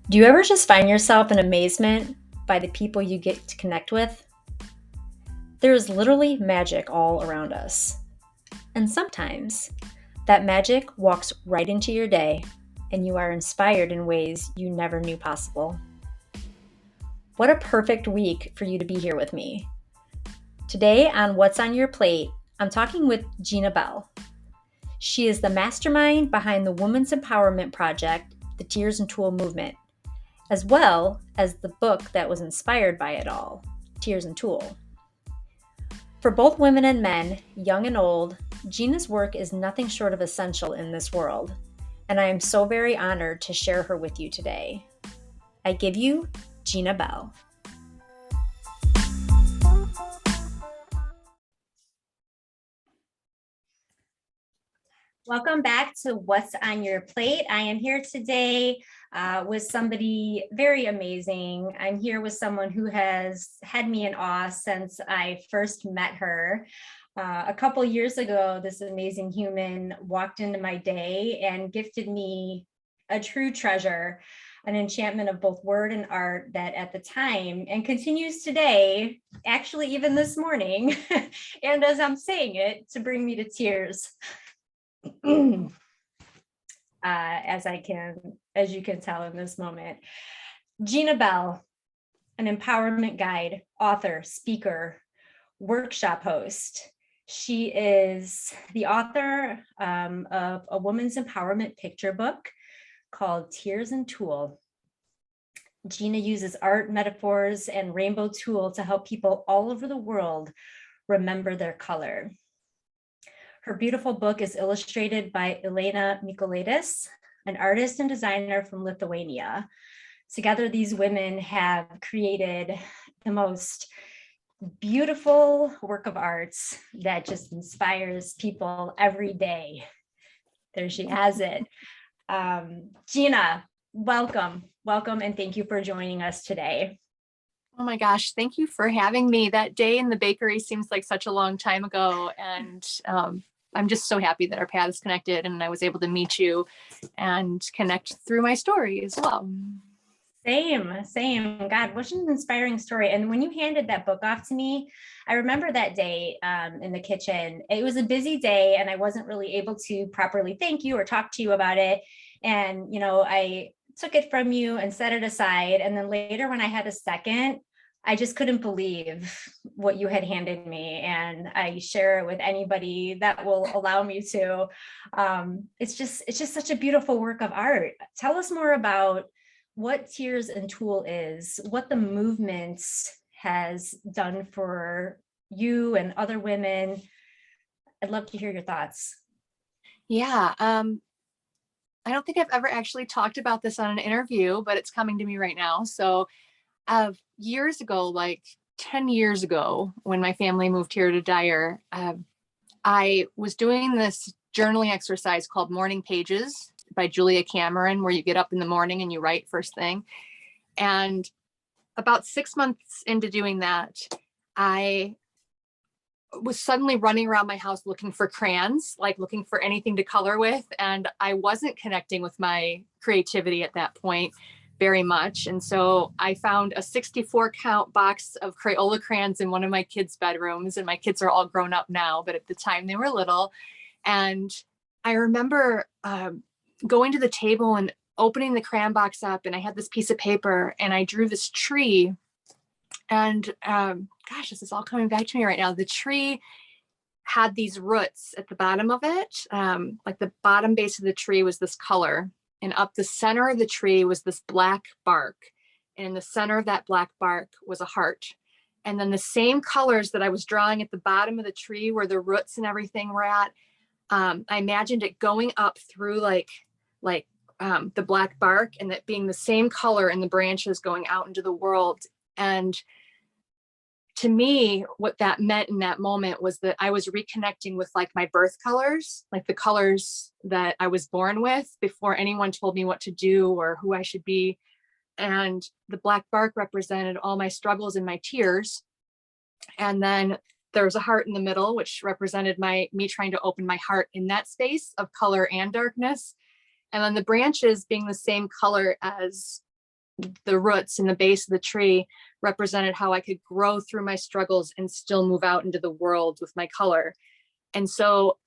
Do you ever just find yourself in amazement by the people you get to connect with? There is literally magic all around us. And sometimes that magic walks right into your day and you are inspired in ways you never knew possible. What a perfect week for you to be here with me. Today on What's on Your Plate, I'm talking with Gina Bell. She is the mastermind behind the Women's Empowerment Project, the Tears Tulle Movement, as well as the book that was inspired by it all, Tears Tulle. For both women and men, young and old, Gina's work is nothing short of essential in this world, and I am so very honored to share her with you today. I give you Gina Bell. Welcome back to What's on Your Plate. I am here today with somebody very amazing. I'm here with someone who has had me in awe since I first met her. A couple years ago, this amazing human walked into my day and gifted me a true treasure, an enchantment of both word and art that at the time and continues today, actually even this morning, and as I'm saying it, to bring me to tears. As you can tell in this moment. Gina Bell, an empowerment guide, author, speaker, workshop host. She is the author of a women's empowerment picture book called Tears Tulle. Gina uses art, metaphors, and rainbow tulle to help people all over the world remember their color. Her beautiful book is illustrated by Elena Michailidis, an artist and designer from Lithuania. Together, these women have created the most beautiful work of art that just inspires people every day. There she has it. Gina, welcome, and thank you for joining us today. Oh my gosh, thank you for having me. That day in the bakery seems like such a long time ago. And I'm just so happy that our paths connected and I was able to meet you and connect through my story as well. Same. God, what an inspiring story. And when you handed that book off to me, I remember that day in the kitchen. It was a busy day and I wasn't really able to properly thank you or talk to you about it. And, I took it from you and set it aside. And then later when I had a second, I just couldn't believe what you had handed me. And I share it with anybody that will allow me to. It's just such a beautiful work of art. Tell us more about what Tears Tulle is, what the movement has done for you and other women. I'd love to hear your thoughts. Yeah. I don't think I've ever actually talked about this on an interview, but it's coming to me right now. So years ago, like 10 years ago, when my family moved here to Dyer, I was doing this journaling exercise called Morning Pages by Julia Cameron, where you get up in the morning and you write first thing. And about 6 months into doing that, I was suddenly running around my house looking for crayons, like looking for anything to color with. And I wasn't connecting with my creativity at that point very much. And so I found a 64 count box of Crayola crayons in one of my kids' bedrooms. And my kids are all grown up now, but at the time they were little. And I remember going to the table and opening the crayon box up, and I had this piece of paper and I drew this tree. And gosh, this is all coming back to me right now. The tree had these roots at the bottom of it. Like the bottom base of the tree was this color, and up the center of the tree was this black bark. And in the center of that black bark was a heart. And then the same colors that I was drawing at the bottom of the tree where the roots and everything were at, I imagined it going up through like the black bark, and that being the same color in the branches going out into the world. And to me, what that meant in that moment was that I was reconnecting with like my birth colors, like the colors that I was born with before anyone told me what to do or who I should be. And the black bark represented all my struggles and my tears. And then there was a heart in the middle, which represented me trying to open my heart in that space of color and darkness. And then the branches being the same color as the roots and the base of the tree represented how I could grow through my struggles and still move out into the world with my color. And so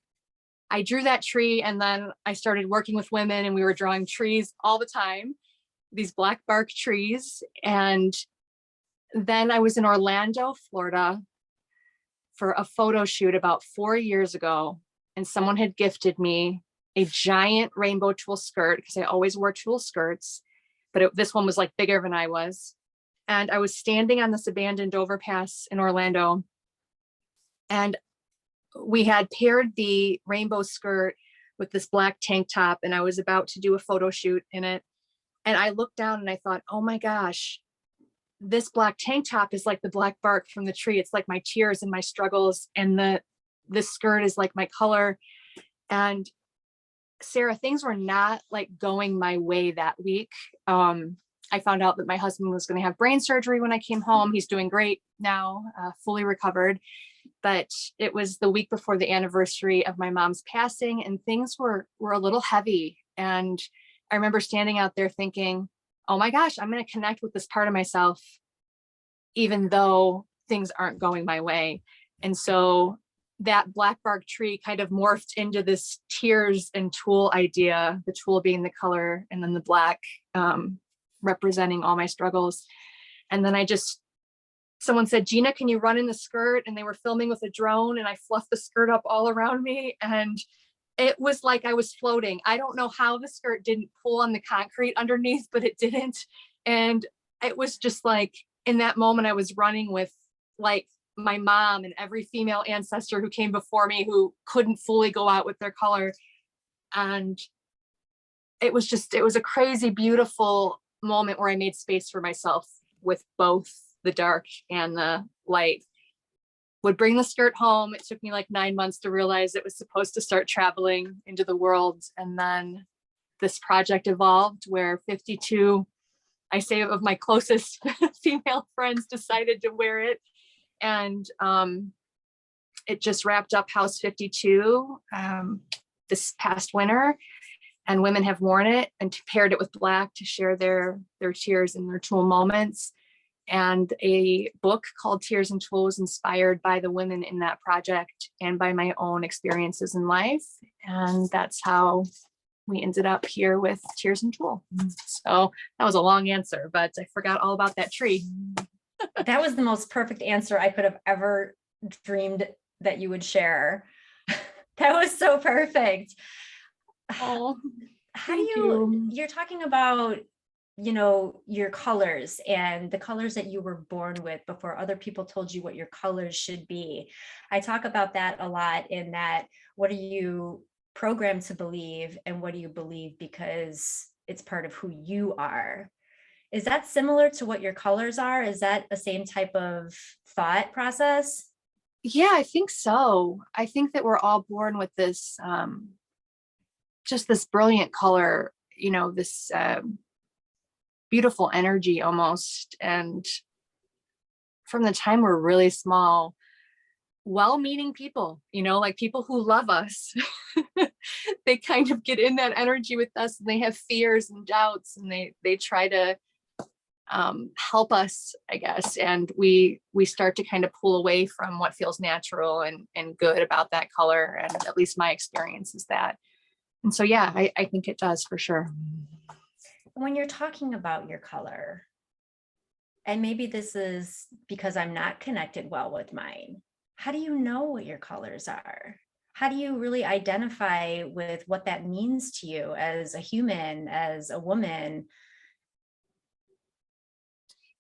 I drew that tree, and then I started working with women, and we were drawing trees all the time, these black bark trees. And then I was in Orlando, Florida for a photo shoot about 4 years ago, and someone had gifted me a giant rainbow tulle skirt, because I always wore tulle skirts, but this one was like bigger than I was. And I was standing on this abandoned overpass in Orlando, and we had paired the rainbow skirt with this black tank top, and I was about to do a photo shoot in it. And I looked down and I thought, oh my gosh, this black tank top is like the black bark from the tree. It's like my tears and my struggles. And this skirt is like my color. And Sarah, things were not like going my way that week. I found out that my husband was going to have brain surgery when I came home. He's doing great now, fully recovered. But it was the week before the anniversary of my mom's passing, and things were a little heavy. And I remember standing out there thinking, oh my gosh, I'm going to connect with this part of myself, even though things aren't going my way. And so that black bark tree kind of morphed into this tears and tulle idea, the tulle being the color, and then the black representing all my struggles. And then someone said, Gina, can you run in the skirt? And they were filming with a drone, and I fluffed the skirt up all around me. And it was like I was floating. I don't know how the skirt didn't pull on the concrete underneath, but it didn't. And it was just like, in that moment, I was running with like my mom and every female ancestor who came before me who couldn't fully go out with their color. And it was a crazy, beautiful moment where I made space for myself with both the dark and the light. Would bring the skirt home. It took me like 9 months to realize it was supposed to start traveling into the world. And then this project evolved where 52, I say, of my closest female friends decided to wear it. And it just wrapped up House 52 this past winter. And women have worn it and paired it with black to share their tears and their tulle moments. And a book called Tears and Tulle was inspired by the women in that project and by my own experiences in life. And that's how we ended up here with Tears and Tulle. So that was a long answer, but I forgot all about that tree. That was the most perfect answer I could have ever dreamed that you would share. That was so perfect. Oh, how do you're talking about, your colors and the colors that you were born with before other people told you what your colors should be. I talk about that a lot, in that, what are you programmed to believe, and what do you believe because it's part of who you are? Is that similar to what your colors are? Is that the same type of thought process? Yeah, I think so. I think that we're all born with this, just this brilliant color, this beautiful energy almost. And from the time we're really small, well-meaning people, like people who love us, they kind of get in that energy with us, and they have fears and doubts, and they try to help us, I guess. And we start to kind of pull away from what feels natural and good about that color. And at least my experience is that. And so, yeah, I think it does for sure. When you're talking about your color, and maybe this is because I'm not connected well with mine, how do you know what your colors are? How do you really identify with what that means to you as a human, as a woman?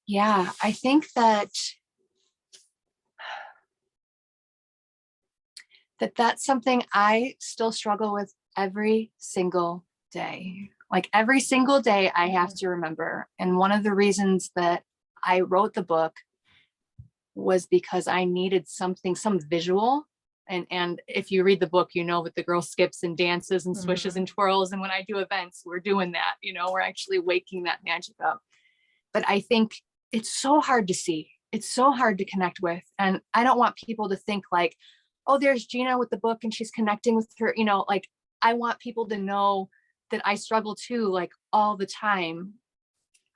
Yeah, I think that's something I still struggle with every single day. Like every single day I have to remember. And one of the reasons that I wrote the book was because I needed some visual. And if you read the book, that the girl skips and dances and swishes and twirls. And when I do events, we're doing that, we're actually waking that magic up. But I think it's so hard to see. It's so hard to connect with. And I don't want people to think like, oh, there's Gina with the book and she's connecting with her, like I want people to know that I struggle too, like all the time.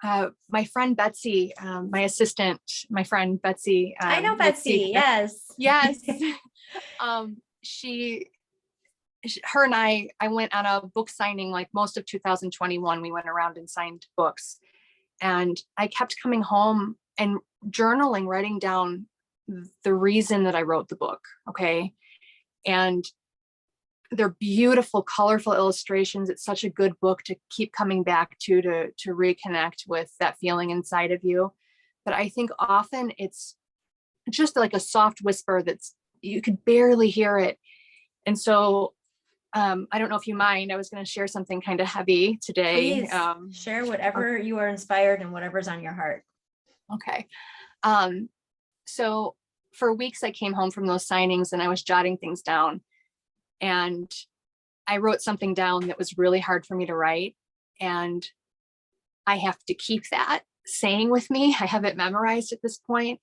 My friend Betsy, my assistant, my friend Betsy. I know with Betsy. Yes. Yes. She, her and I went on a book signing, like most of 2021. We went around and signed books, and I kept coming home and journaling, writing down the reason that I wrote the book. Okay. And they're beautiful, colorful illustrations. It's such a good book to keep coming back to reconnect with that feeling inside of you. But I think often it's just like a soft whisper that's, you could barely hear it. And so I don't know if you mind, I was going to share something kind of heavy today. Please share whatever you are inspired and whatever's on your heart. Okay. So for weeks I came home from those signings and I was jotting things down, and I wrote something down that was really hard for me to write. And I have to keep that saying with me. I have it memorized at this point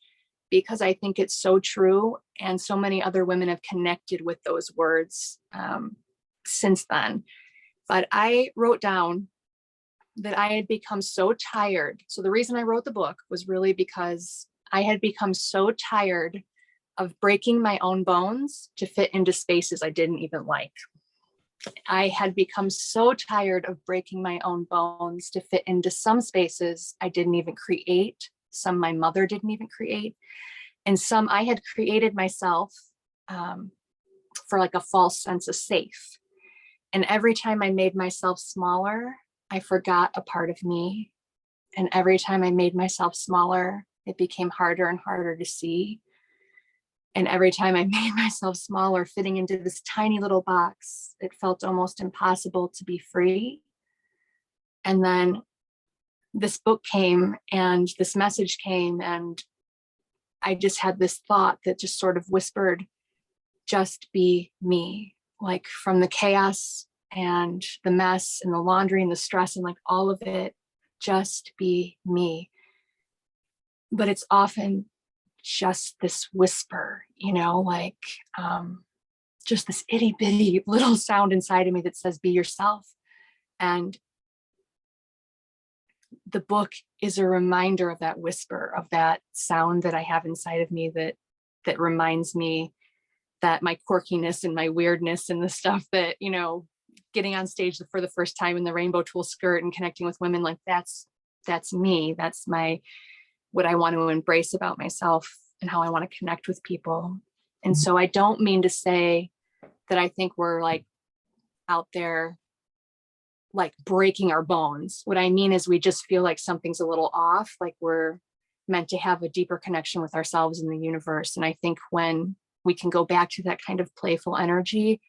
because I think it's so true. And so many other women have connected with those words since then. But I wrote down that I had become so tired. So the reason I wrote the book was really because I had become so tired of breaking my own bones to fit into spaces I didn't even like. I had become so tired of breaking my own bones to fit into some spaces I didn't even create, some my mother didn't even create, and some I had created myself for like a false sense of safe. And every time I made myself smaller, I forgot a part of me. And every time I made myself smaller, it became harder and harder to see. And every time I made myself smaller, fitting into this tiny little box, it felt almost impossible to be free. And then this book came and this message came, and I just had this thought that just sort of whispered, just be me. Like from the chaos and the mess and the laundry and the stress and like all of it, just be me. But it's often just this whisper, you know, like just this itty bitty little sound inside of me that says, be yourself. And the book is a reminder of that whisper, of that sound that I have inside of me that reminds me that my quirkiness and my weirdness and the stuff that, you know, getting on stage for the first time in the rainbow tulle skirt and connecting with women, like that's me. That's what I want to embrace about myself and how I want to connect with people. And so I don't mean to say that I think we're like out there like breaking our bones. What I mean is we just feel like something's a little off, like we're meant to have a deeper connection with ourselves and the universe. And I think when we can go back to that kind of playful energy,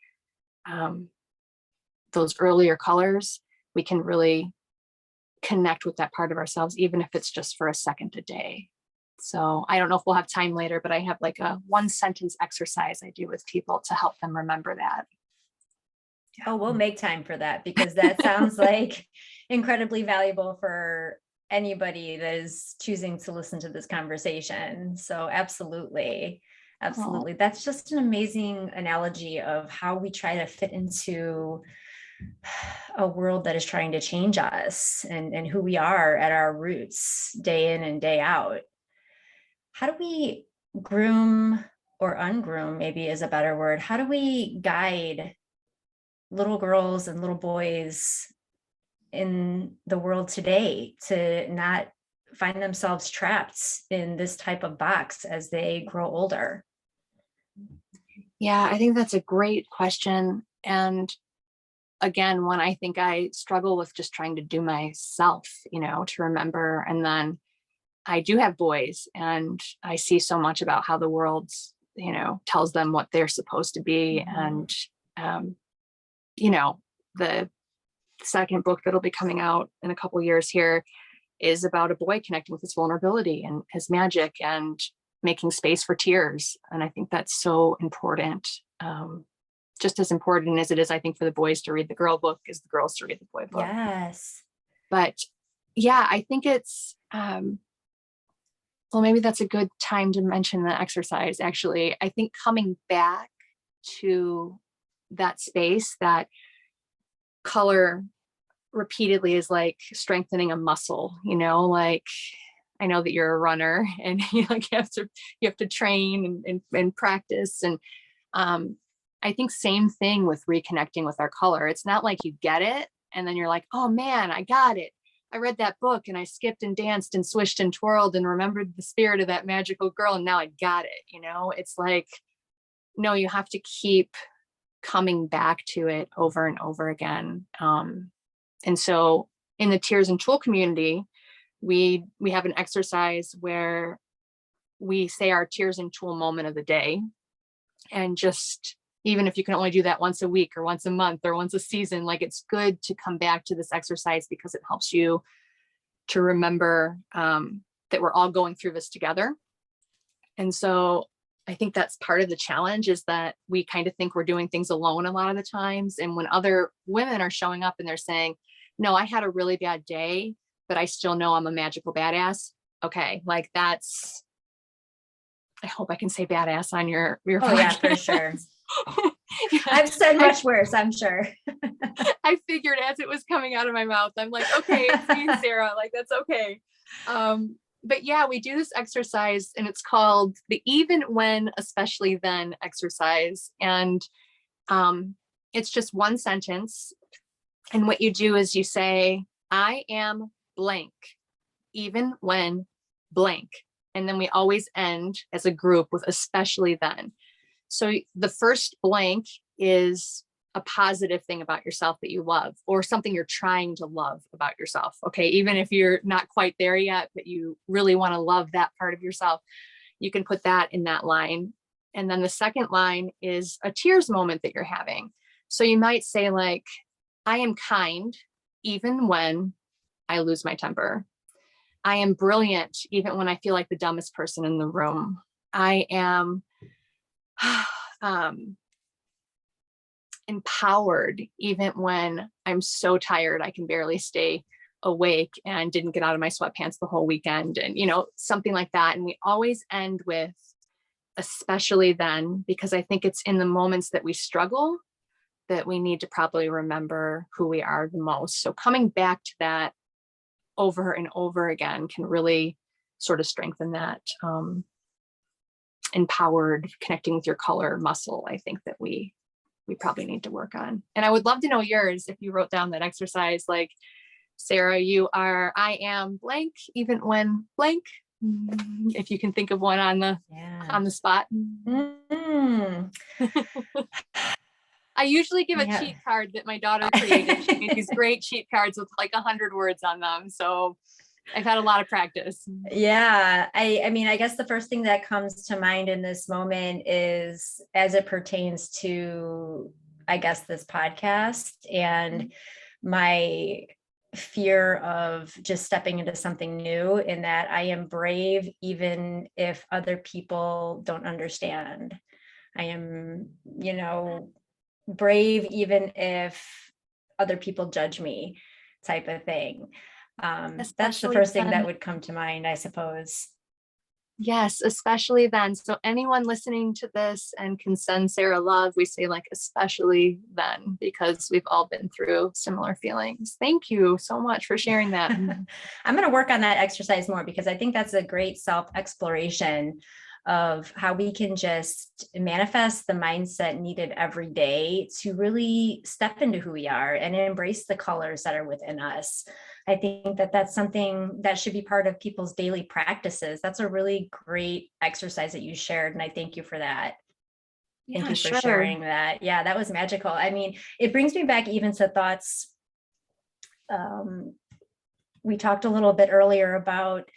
those earlier colors, we can really connect with that part of ourselves, even if it's just for a second a day. So I don't know if we'll have time later, but I have like a 1-sentence exercise I do with people to help them remember that. Oh, we'll make time for that, because that sounds like incredibly valuable for anybody that is choosing to listen to this conversation. So absolutely. Absolutely. That's just an amazing analogy of how we try to fit into a world that is trying to change us and who we are at our roots day in and day out. How do we groom or ungroom, maybe is a better word? How do we guide little girls and little boys in the world today to not find themselves trapped in this type of box as they grow older? Yeah, I think that's a great question. And again, one I think I struggle with just trying to do myself, you know, to remember. And then I do have boys, and I see so much about how the world, you know, tells them what they're supposed to be. And, you know, the second book that'll be coming out in a couple of years here is about a boy connecting with his vulnerability and his magic and making space for tears. And I think that's so important. Just as important as it is, I think, for the boys to read the girl book is the girls to read the boy book. Yes. But yeah, I think it's, well, maybe that's a good time to mention the exercise. Actually, I think coming back to that space, that color repeatedly is like strengthening a muscle, like I know that you're a runner and you have to train and practice. And I think same thing with reconnecting with our color. It's not like you get it and then you're like, oh man, I got it. I read that book and I skipped and danced and swished and twirled and remembered the spirit of that magical girl. And now I got it. It's like, no, you have to keep coming back to it over and over again. And so in the Tears and Tulle community, we have an exercise where we say our Tears and Tulle moment of the day. And just, even if you can only do that once a week or once a month or once a season, like it's good to come back to this exercise because it helps you to remember that we're all going through this together. And so I think that's part of the challenge, is that we kind of think we're doing things alone a lot of the times. And when other women are showing up and they're saying, no, I had a really bad day, but I still know I'm a magical badass. Okay. Like that's, I hope I can say badass on your Oh podcast. yeah, for sure. I've said much worse, I'm sure. I figured as it was coming out of my mouth, I'm like, okay, it's me and Sarah, like that's okay. But yeah, we do this exercise and it's called the even when, especially then exercise. And it's just one sentence. And what you do is you say, I am blank, even when blank. And then we always end as a group with especially then. So the first blank is a positive thing about yourself that you love, or something you're trying to love about yourself. Okay. Even if you're not quite there yet, but you really want to love that part of yourself, you can put that in that line. And then the second line is a tears moment that you're having. So you might say like, I am kind, even when I lose my temper. I am brilliant, even when I feel like the dumbest person in the room. I am empowered, even when I'm so tired, I can barely stay awake and didn't get out of my sweatpants the whole weekend, and, something like that. And we always end with, especially then, because I think it's in the moments that we struggle that we need to probably remember who we are the most. So coming back to that over and over again can really sort of strengthen that empowered connecting with your color muscle. I think that we probably need to work on. And I would love to know yours, if you wrote down that exercise, like Sarah, you are, I am blank, even when blank. If you can think of one on the spot. Mm-hmm. I usually give a cheat card that my daughter created. She made these great cheat cards with like 100 words on them. So I've had a lot of practice. Yeah. I mean, I guess the first thing that comes to mind in this moment is, as it pertains to, I guess, this podcast and my fear of just stepping into something new, in that I am brave, even if other people don't understand. I am, brave, even if other people judge me, type of thing. That's the first thing that would come to mind, I suppose. Yes, especially then. So anyone listening to this and can send Sarah love, we say like, especially then, because we've all been through similar feelings. Thank you so much for sharing that. I'm going to work on that exercise more, because I think that's a great self-exploration of how we can just manifest the mindset needed every day to really step into who we are and embrace the colors that are within us. I think that that's something that should be part of people's daily practices. That's a really great exercise that you shared, and I thank you for that. Thank you for sharing that. Yeah, that was magical. I mean, it brings me back even to thoughts. We talked a little bit earlier about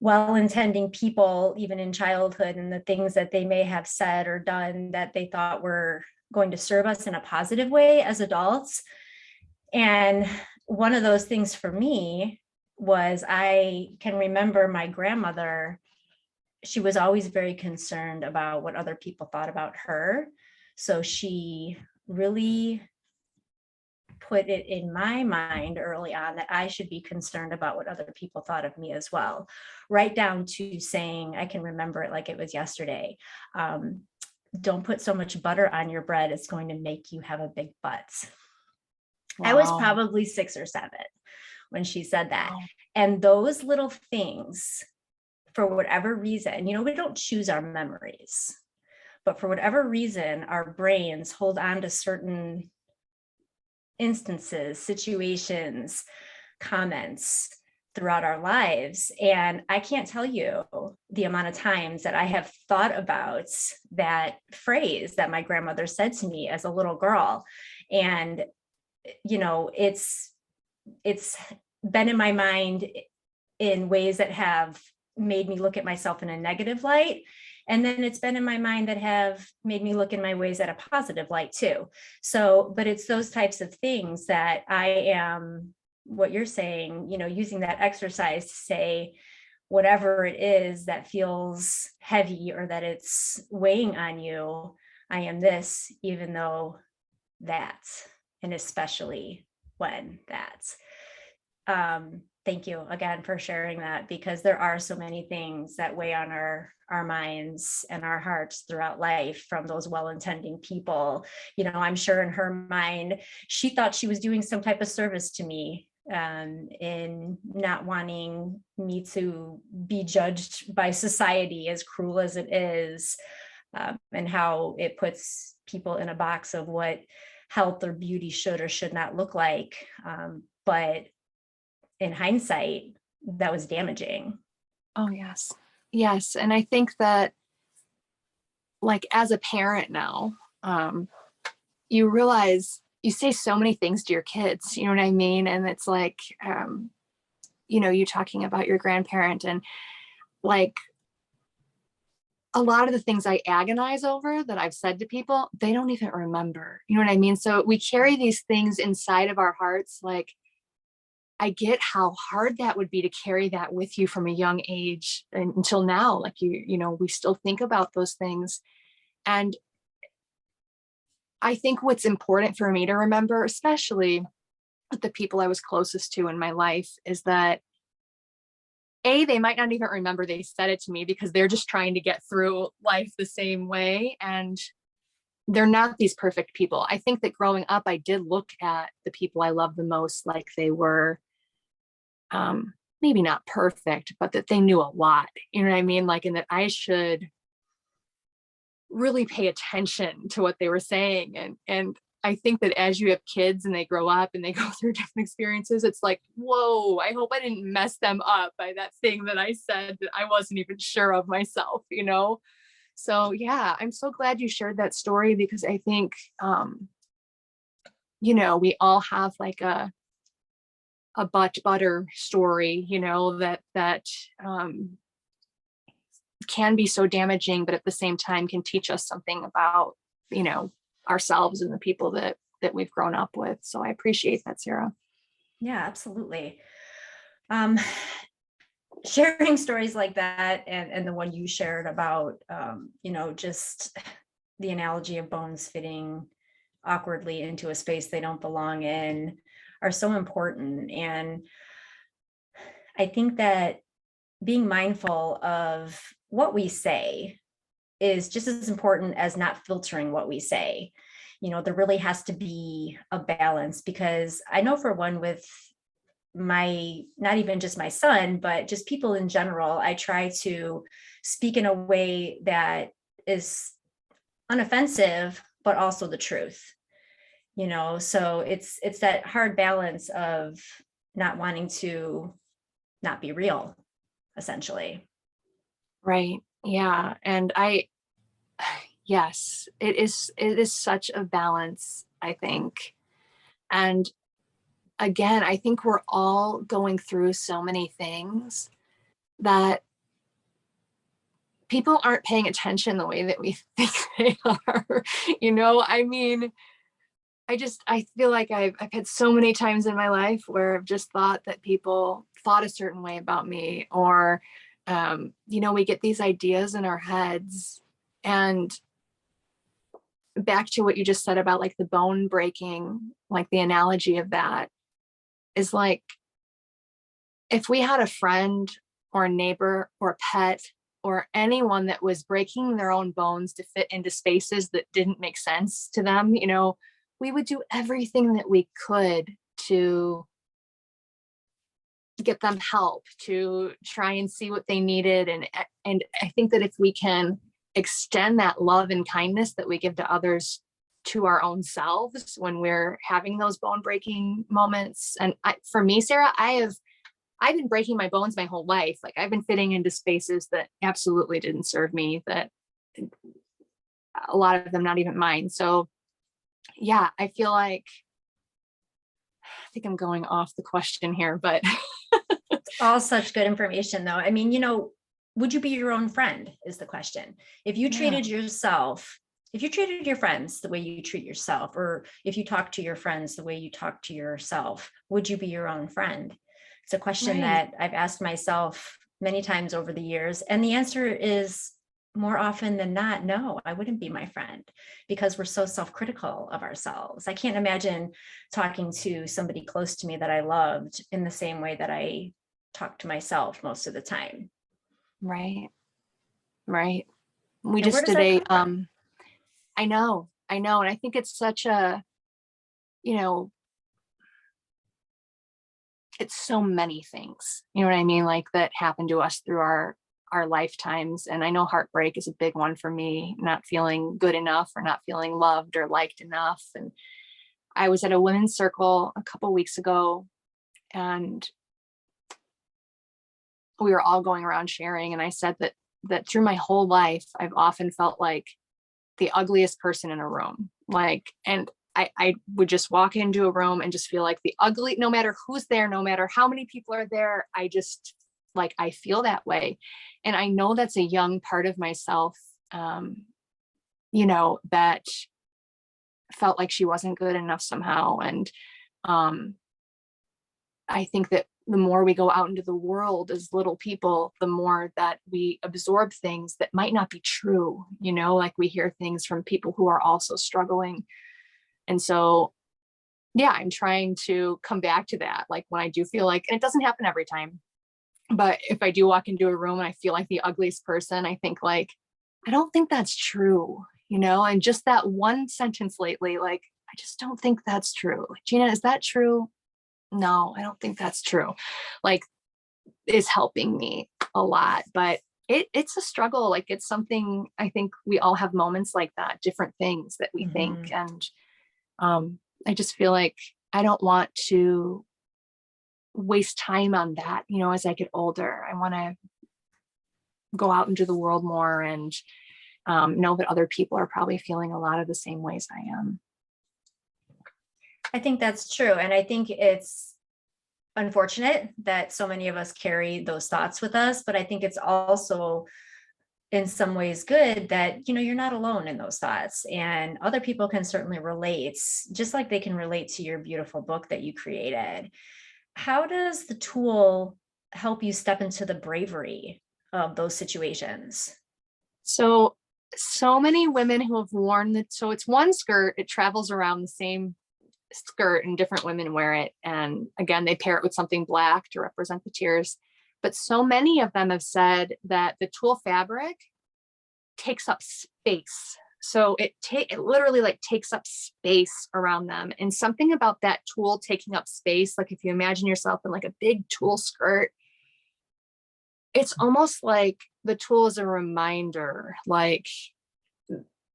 well-intending people, even in childhood, and the things that they may have said or done that they thought were going to serve us in a positive way as adults. And one of those things for me was, I can remember my grandmother, she was always very concerned about what other people thought about her. So she really put it in my mind early on that I should be concerned about what other people thought of me as well, right down to saying, I can remember it like it was yesterday. Don't put so much butter on your bread, it's going to make you have a big butt. I was Wow. probably 6 or 7 when she said that. Wow. And those little things, for whatever reason, we don't choose our memories, but for whatever reason, our brains hold on to certain instances, situations, comments throughout our lives. And I can't tell you the amount of times that I have thought about that phrase that my grandmother said to me as a little girl. And, it's been in my mind in ways that have made me look at myself in a negative light. And then it's been in my mind that have made me look in my ways at a positive light too. So, but it's those types of things that I am, what you're saying, using that exercise to say, whatever it is that feels heavy or that it's weighing on you, I am this, even though that, and especially when that. Thank you again for sharing that, because there are so many things that weigh on our minds and our hearts throughout life from those well-intending people. I'm sure in her mind, she thought she was doing some type of service to me, in not wanting me to be judged by society, as cruel as it is, and how it puts people in a box of what health or beauty should or should not look like. But in hindsight, that was damaging. Oh, yes. Yes. And I think that, like, as a parent now, you realize you say so many things to your kids, you know what I mean? And it's like, you talking about your grandparent, and like a lot of the things I agonize over that I've said to people, they don't even remember, you know what I mean? So we carry these things inside of our hearts. Like, I get how hard that would be to carry that with you from a young age and until now. Like, we still think about those things. And I think what's important for me to remember, especially with the people I was closest to in my life, is that they might not even remember they said it to me because they're just trying to get through life the same way. And they're not these perfect people. I think that growing up, I did look at the people I love the most like they were, maybe not perfect, but that they knew a lot, you know what I mean? Like, and that I should really pay attention to what they were saying. And I think that as you have kids and they grow up and they go through different experiences, it's like, whoa, I hope I didn't mess them up by that thing that I said that I wasn't even sure of myself, So yeah, I'm so glad you shared that story, because I think, we all have like a butter story, that can be so damaging, but at the same time can teach us something about, ourselves and the people that we've grown up with. So I appreciate that, Sarah. Yeah, absolutely. Sharing stories like that, and the one you shared about, just the analogy of bones fitting awkwardly into a space they don't belong in, are so important. And I think that being mindful of what we say is just as important as not filtering what we say. There really has to be a balance, because I know, for one, with not even just my son, but just people in general, I try to speak in a way that is unoffensive, but also the truth. So it's that hard balance of not wanting to not be real, essentially. Right. Yeah. And yes, it is such a balance, I think. And again, I think we're all going through so many things that people aren't paying attention the way that we think they are. I mean, I feel like I've had so many times in my life where I've just thought that people thought a certain way about me, or, we get these ideas in our heads. And back to what you just said about like the bone breaking, like the analogy of that is like, if we had a friend or a neighbor or a pet or anyone that was breaking their own bones to fit into spaces that didn't make sense to them, we would do everything that we could to get them help, to try and see what they needed. And I think that if we can extend that love and kindness that we give to others to our own selves when we're having those bone breaking moments. And for me, Sarah, I've been breaking my bones my whole life. Like I've been fitting into spaces that absolutely didn't serve me, that a lot of them not even mine. So yeah, I feel like, I think I'm going off the question here, but All such good information though. I mean, would you be your own friend is the question. If you treated yourself, if you treated your friends the way you treat yourself, or if you talk to your friends the way you talk to yourself, would you be your own friend? It's a question that I've asked myself many times over the years. And the answer is more often than not, no, I wouldn't be my friend, because we're so self-critical of ourselves. I can't imagine talking to somebody close to me that I loved in the same way that I talk to myself most of the time. Right. We And just where does did that come from? I know. And I think it's such a, it's so many things, you know what I mean? Like that happen to us through our lifetimes. And I know heartbreak is a big one for me, not feeling good enough or not feeling loved or liked enough. And I was at a women's circle a couple weeks ago, and we were all going around sharing. And I said that through my whole life, I've often felt like the ugliest person in a room. And I would just walk into a room and just feel like the ugly, no matter who's there, no matter how many people are there, I feel that way. And I know that's a young part of myself, that felt like she wasn't good enough somehow. And I think that the more we go out into the world as little people, the more that we absorb things that might not be true, like we hear things from people who are also struggling. And so, yeah, I'm trying to come back to that. Like when I do feel like, and it doesn't happen every time, but if I do walk into a room and I feel like the ugliest person, I think like, I don't think that's true, and just that one sentence lately, like, I just don't think that's true. Like, Gina, is that true? No, I don't think that's true. Like, is helping me a lot, but it's a struggle. Like it's something, I think we all have moments like that, different things that we think. And I just feel like I don't want to waste time on that. As I get older, I want to go out into the world more and know that other people are probably feeling a lot of the same ways I am. I think that's true. And I think it's unfortunate that so many of us carry those thoughts with us, but I think it's also in some ways good that, you're not alone in those thoughts, and other people can certainly relate, just like they can relate to your beautiful book that you created. How does the tool help you step into the bravery of those situations? So many women who have worn that. So it's one skirt, it travels around the same skirt and different women wear it. And again, they pair it with something black to represent the tears. But so many of them have said that the tulle fabric takes up space. So it literally like takes up space around them. And something about that tulle taking up space, like if you imagine yourself in like a big tulle skirt, it's almost like the tulle is a reminder, like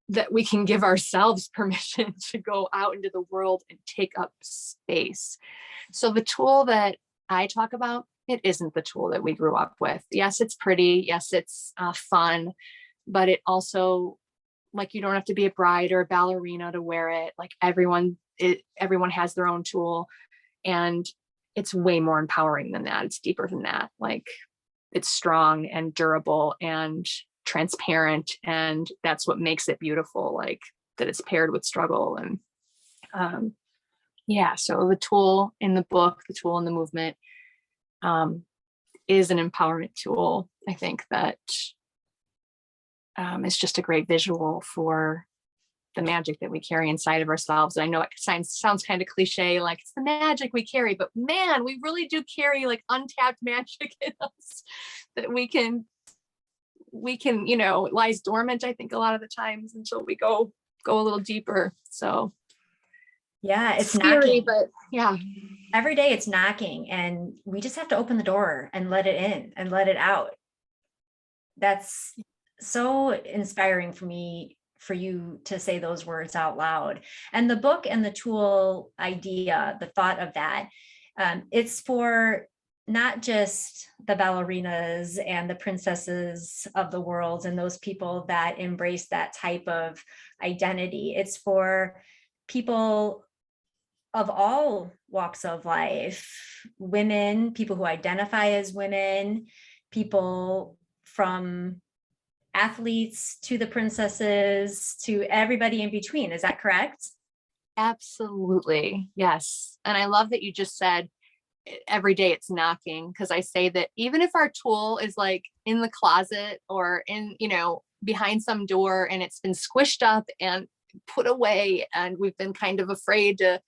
that we can give ourselves permission to go out into the world and take up space. So the tulle that I talk about, it isn't the tulle that we grew up with. Yes, it's pretty. Yes, it's fun, but it also, like, you don't have to be a bride or a ballerina to wear it. Like everyone has their own tulle, and it's way more empowering than that. It's deeper than that. Like it's strong and durable and transparent, and that's what makes it beautiful, like that it's paired with struggle. And so the tulle in the book, the tulle in the movement, is an empowerment tool. I think that it's just a great visual for the magic that we carry inside of ourselves. And I know it sounds kind of cliche, like it's the magic we carry, but man, we really do carry like untapped magic in us that we can, it lies dormant, I think, a lot of the times until we go a little deeper. So Yeah, it's scary, knocking. but yeah. Every day it's knocking, and we just have to open the door and let it in and let it out. That's so inspiring for me, for you to say those words out loud. And the book and the tool idea, the thought of that, it's for not just the ballerinas and the princesses of the world and those people that embrace that type of identity. It's for people of all walks of life, women, people who identify as women, people from athletes to the princesses to everybody in between. Is that correct? Absolutely. Yes. And I love that you just said every day it's knocking, because I say that even if our tool is like in the closet or in, behind some door, and it's been squished up and put away and we've been kind of afraid to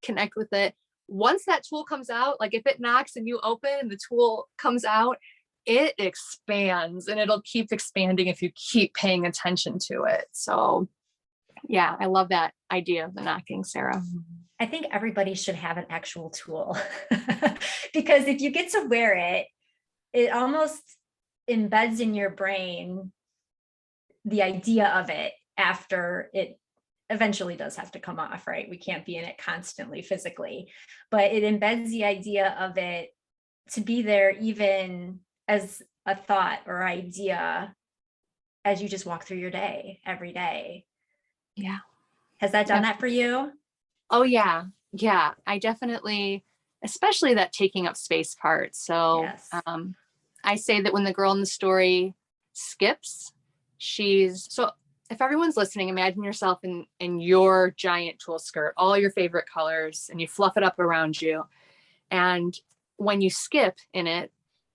connect with it, once that tool comes out, like if it knocks and you open and the tool comes out, it expands, and it'll keep expanding if you keep paying attention to it. So yeah, I love that idea of the knocking, Sarah. I think everybody should have an actual tool because if you get to wear it, it almost embeds in your brain the idea of it after it eventually does have to come off, right? We can't be in it constantly physically, but it embeds the idea of it to be there even as a thought or idea as you just walk through your day every day. Yeah. Has that done that for you? Oh yeah. Yeah. I definitely, especially that taking up space part. So Yes. I say that when the girl in the story skips, so if everyone's listening, imagine yourself in your giant tulle skirt, all your favorite colors, and you fluff it up around you. And when you skip in it,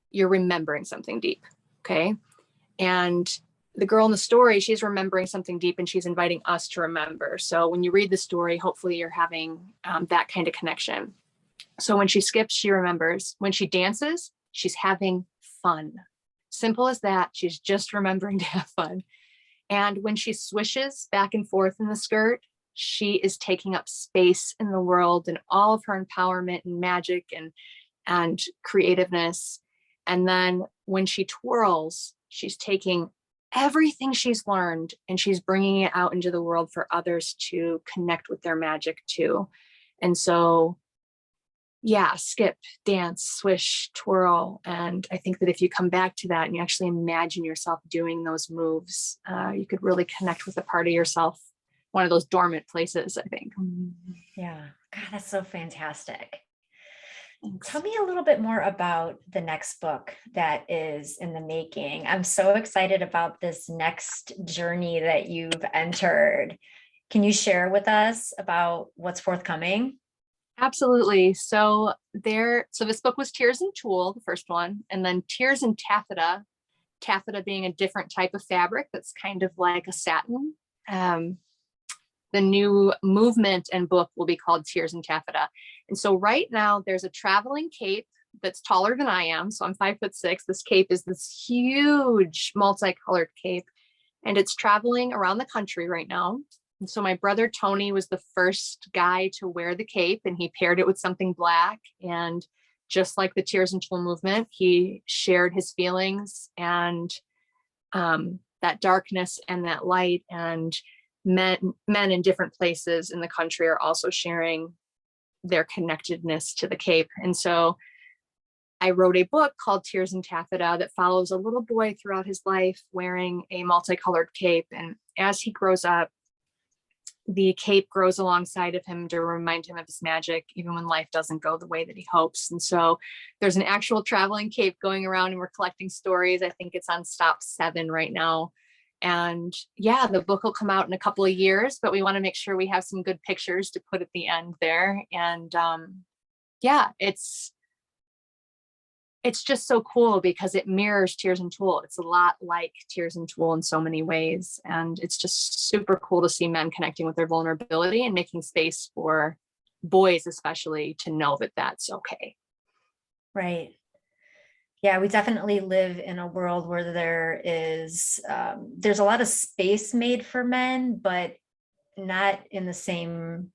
you're remembering something deep. Okay. And the girl in the story, she's remembering something deep, and she's inviting us to remember. So when you read the story, hopefully you're having that kind of connection. So when she skips, she remembers. When she dances, she's having fun. Simple as that. She's just remembering to have fun. And when she swishes back and forth in the skirt, she is taking up space in the world and all of her empowerment and magic and creativeness. And then when she twirls, she's taking everything she's learned and she's bringing it out into the world for others to connect with their magic too. And so, yeah, skip, dance, swish, twirl. And I think that if you come back to that and you actually imagine yourself doing those moves, you could really connect with a part of yourself, one of those dormant places, I think. Yeah. God, that's so fantastic. Thanks. Tell me a little bit more about the next book that is in the making. I'm so excited about this next journey that you've entered. Can you share with us about what's forthcoming? Absolutely. So this book was Tears and Tulle, the first one, and then Tears and Taffeta being a different type of fabric that's kind of like a satin. The new movement and book will be called Tears and Taffeta. And so right now there's a traveling cape that's taller than I am. So I'm 5'6". This cape is this huge multicolored cape, and it's traveling around the country right now. And so my brother Tony was the first guy to wear the cape, and he paired it with something black. And just like the Tears and Tulle movement, he shared his feelings and that darkness and that light. And men in different places in the country are also sharing their connectedness to the cape. And so I wrote a book called Tears and Taffeta that follows a little boy throughout his life wearing a multicolored cape. And as he grows up, the cape grows alongside of him to remind him of his magic, even when life doesn't go the way that he hopes. And so there's an actual traveling cape going around, and we're collecting stories. I think it's on stop 7 right now. And yeah, the book will come out in a couple of years, but we want to make sure we have some good pictures to put at the end there. And yeah, it's just so cool because it mirrors Tears and Tulle. It's a lot like Tears and Tulle in so many ways. And it's just super cool to see men connecting with their vulnerability and making space for boys, especially, to know that that's okay. Right. Yeah, we definitely live in a world where there's a lot of space made for men, but not in the same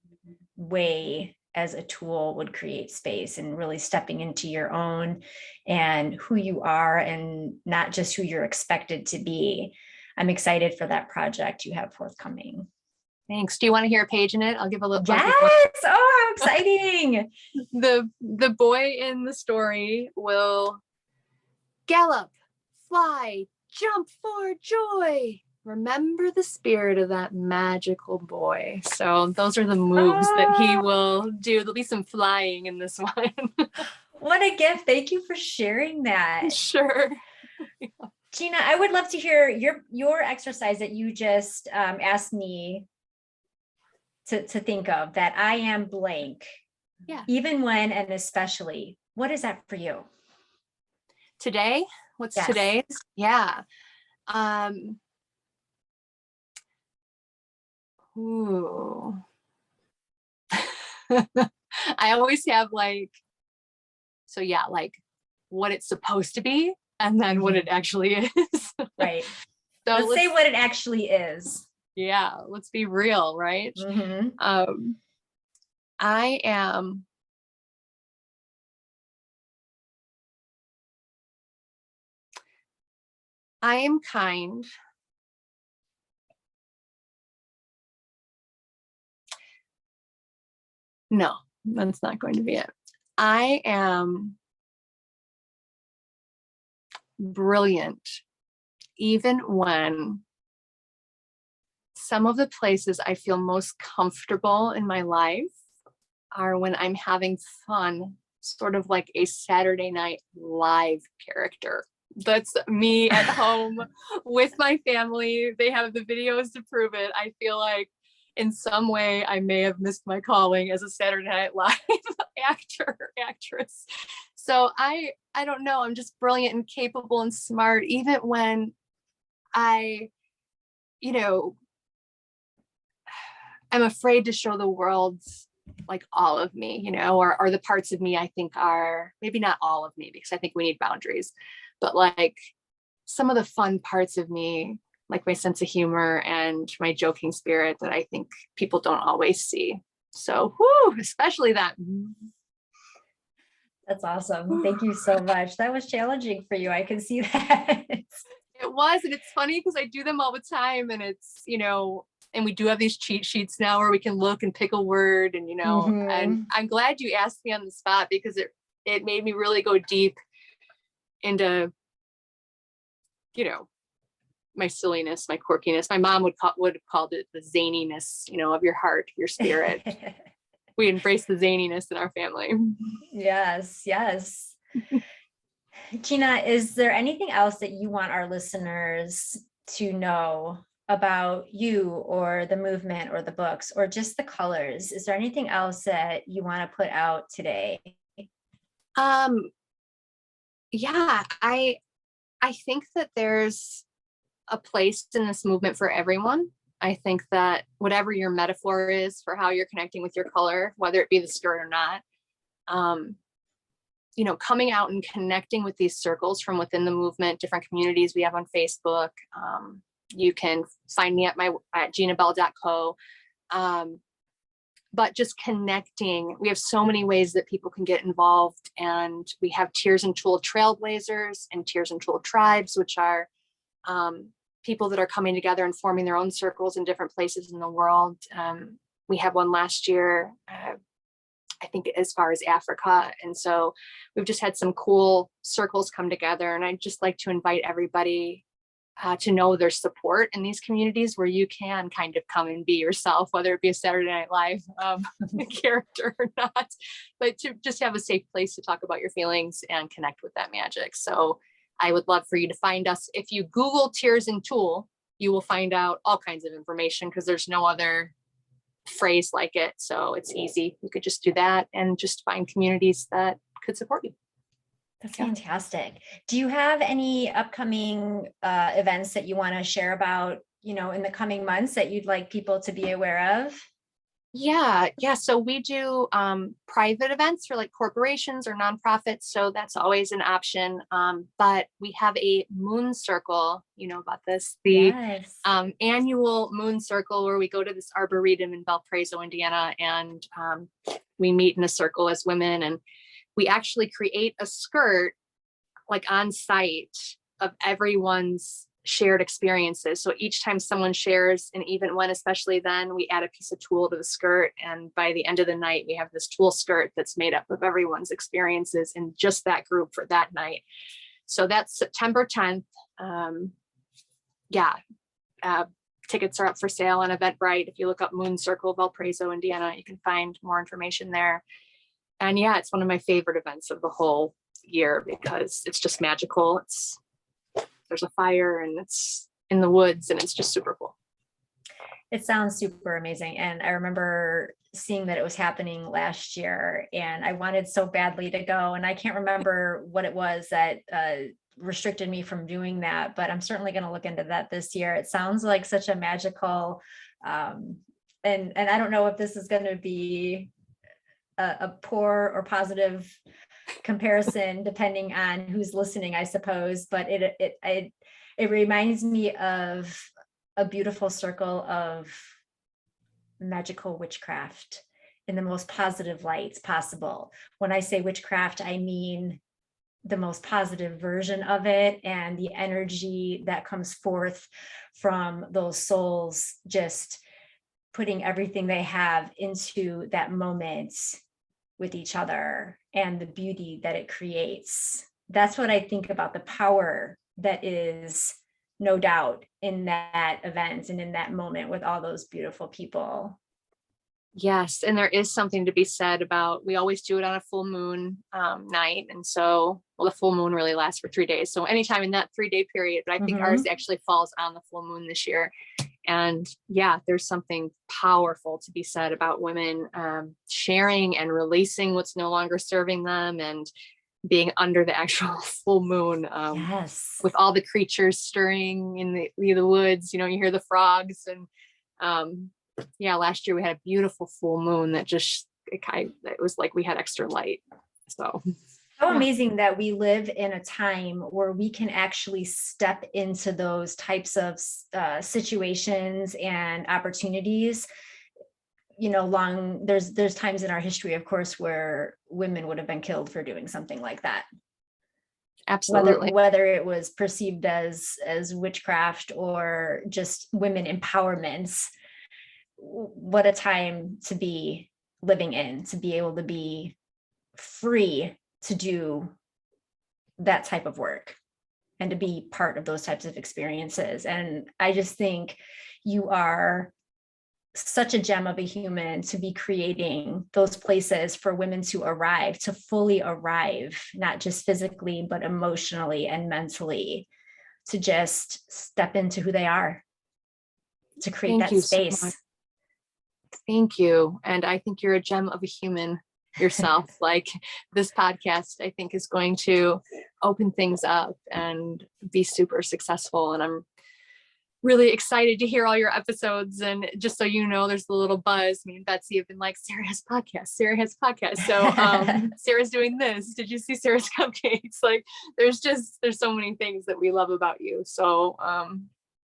way as a tool would create space, and really stepping into your own and who you are, and not just who you're expected to be. I'm excited for that project you have forthcoming. Thanks. Do you want to hear a page in it? I'll give a little. Yes. Oh, how exciting. The boy in the story will gallop, fly, jump for joy. Remember the spirit of that magical boy. So those are the moves that he will do. There'll be some flying in this one. What a gift. Thank you for sharing that. Sure. Gina, I would love to hear your exercise that you just asked me to think of, that I am blank. Yeah. Even when and especially. What is that for you? Today? What's Yes. today's? Yeah. Ooh. I always have like what it's supposed to be, and then what it actually is. Right. So let's say what it actually is. Yeah, let's be real, right? Mm-hmm. I am kind. No, that's not going to be it. I am brilliant, even when some of the places I feel most comfortable in my life are when I'm having fun, sort of like a Saturday Night Live character. That's me at home with my family. They have the videos to prove it. I feel like in some way I may have missed my calling as a Saturday Night Live actress. So I don't know. I'm just brilliant and capable and smart, even when I'm afraid to show the world like all of me, or the parts of me I think are maybe not all of me, because I think we need boundaries, but like some of the fun parts of me, like my sense of humor and my joking spirit that I think people don't always see. So, especially that. That's awesome. Thank you so much. That was challenging for you. I can see that. It was, and it's funny because I do them all the time, and it's, and we do have these cheat sheets now where we can look and pick a word, and and I'm glad you asked me on the spot, because it made me really go deep into my silliness, my quirkiness. My mom would have called it the zaniness, of your heart, your spirit. We embrace the zaniness in our family. Yes. Gina, is there anything else that you want our listeners to know about you or the movement or the books or just the colors? Is there anything else that you want to put out today? Yeah, I think that there's a place in this movement for everyone. I think that whatever your metaphor is for how you're connecting with your color, whether it be the skirt or not, coming out and connecting with these circles from within the movement, different communities we have on Facebook. You can find me at ginabell.co. But just connecting, we have so many ways that people can get involved, and we have Tears Tulle Trailblazers and Tears Tulle Tribes, which are people that are coming together and forming their own circles in different places in the world. We had one last year, I think, as far as Africa. And so we've just had some cool circles come together. And I'd just like to invite everybody to know there's support in these communities where you can kind of come and be yourself, whether it be a Saturday Night Live character or not, but to just have a safe place to talk about your feelings and connect with that magic. So I would love for you to find us. If you Google Tears Tulle, you will find out all kinds of information, because there's no other phrase like it. So it's easy. You could just do that and just find communities that could support you. That's fantastic. Do you have any upcoming events that you want to share about, in the coming months that you'd like people to be aware of? Yeah. So we do private events for like corporations or nonprofits. So that's always an option. But we have a moon circle, you know about this, the Yes. annual moon circle where we go to this arboretum in Valparaiso, Indiana, and we meet in a circle as women. And we actually create a skirt like on site of everyone's shared experiences. So each time someone shares, and even when, especially then, we add a piece of tulle to the skirt. And by the end of the night, we have this tulle skirt that's made up of everyone's experiences in just that group for that night. So that's September 10th. Yeah. Tickets are up for sale on Eventbrite. If you look up Moon Circle Valparaiso, Indiana, you can find more information there. And yeah, it's one of my favorite events of the whole year because it's just magical. There's a fire and it's in the woods and it's just super cool. It sounds super amazing. And I remember seeing that it was happening last year and I wanted so badly to go. And I can't remember what it was that restricted me from doing that, but I'm certainly going to look into that this year. It sounds like such a magical, and I don't know if this is going to be a poor or positive comparison depending on who's listening, I suppose, but it reminds me of a beautiful circle of magical witchcraft in the most positive lights possible. When I say witchcraft, I mean the most positive version of it and the energy that comes forth from those souls just putting everything they have into that moment with each other and the beauty that it creates. That's what I think about the power that is no doubt in that event and in that moment with all those beautiful people. Yes. And there is something to be said about, we always do it on a full moon night. And so, well, the full moon really lasts for 3 days. So anytime in that 3-day period, but I think ours actually falls on the full moon this year. And yeah, there's something powerful to be said about women sharing and releasing what's no longer serving them and being under the actual full moon Yes. with all the creatures stirring in the woods. You know, you hear the frogs and yeah, last year we had a beautiful full moon that just, it was like we had extra light. So how amazing that we live in a time where we can actually step into those types of situations and opportunities. You know, there's times in our history, of course, where women would have been killed for doing something like that. Absolutely. Whether it was perceived as witchcraft or just women empowerment. What a time to be living in, to be able to be free to do that type of work and to be part of those types of experiences. And I just think you are such a gem of a human to be creating those places for women to arrive, to fully arrive, not just physically, but emotionally and mentally, to just step into who they are, to create that space. So thank you. And I think you're a gem of a human yourself. Like this podcast, I think is going to open things up and be super successful. And I'm really excited to hear all your episodes. And just so you know, there's a little buzz. Me and Betsy have been like, Sarah has a podcast. Sarah has a podcast. So Sarah's doing this. Did you see Sarah's cupcakes? Like there's so many things that we love about you. So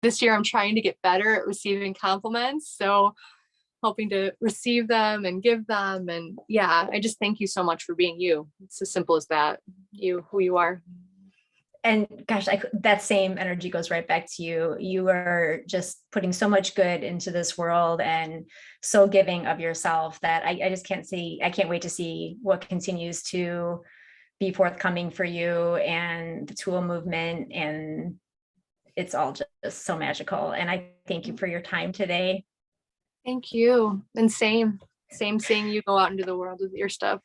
this year I'm trying to get better at receiving compliments. So hoping to receive them and give them. And yeah, I just thank you so much for being you. It's as simple as that. Who you are. And gosh, that same energy goes right back to you. You are just putting so much good into this world and so giving of yourself that I just can't wait to see what continues to be forthcoming for you and the Tulle movement. And it's all just so magical. And I thank you for your time today. Thank you. And same seeing you go out into the world with your stuff.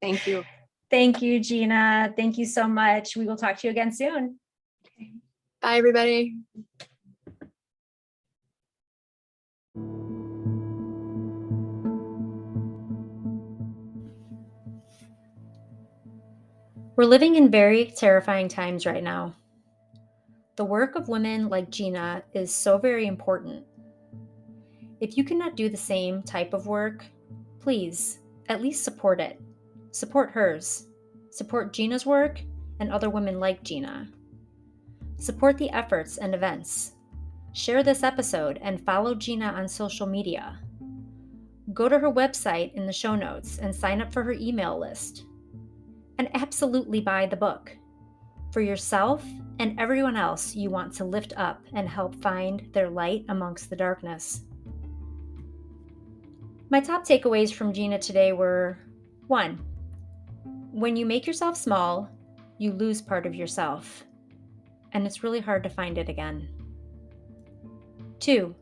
Thank you. Thank you, Gina. Thank you so much. We will talk to you again soon. Okay. Bye, everybody. We're living in very terrifying times right now. The work of women like Gina is so very important. If you cannot do the same type of work, please at least support it. Support hers. Support Gina's work and other women like Gina. Support the efforts and events. Share this episode and follow Gina on social media. Go to her website in the show notes and sign up for her email list. And absolutely buy the book for yourself and everyone else you want to lift up and help find their light amongst the darkness. My top takeaways from Gina today were: 1. When you make yourself small, you lose part of yourself, and it's really hard to find it again. 2.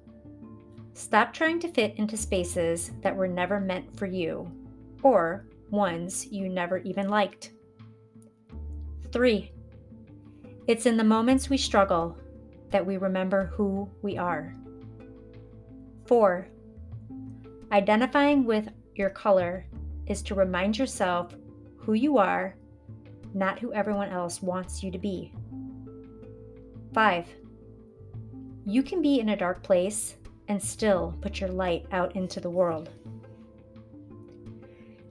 Stop trying to fit into spaces that were never meant for you, or ones you never even liked. 3. It's in the moments we struggle that we remember who we are. 4. Identifying with your color is to remind yourself who you are, not who everyone else wants you to be. 5. You can be in a dark place and still put your light out into the world.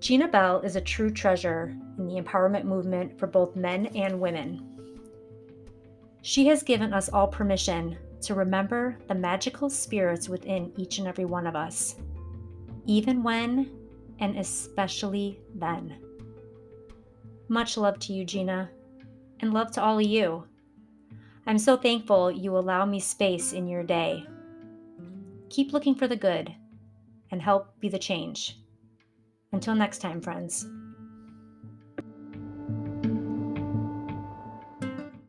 Gina Bell is a true treasure in the empowerment movement for both men and women. She has given us all permission to remember the magical spirits within each and every one of us, even when and especially then. Much love to you, Gina, and love to all of you. I'm so thankful you allow me space in your day. Keep looking for the good and help be the change. Until next time, friends.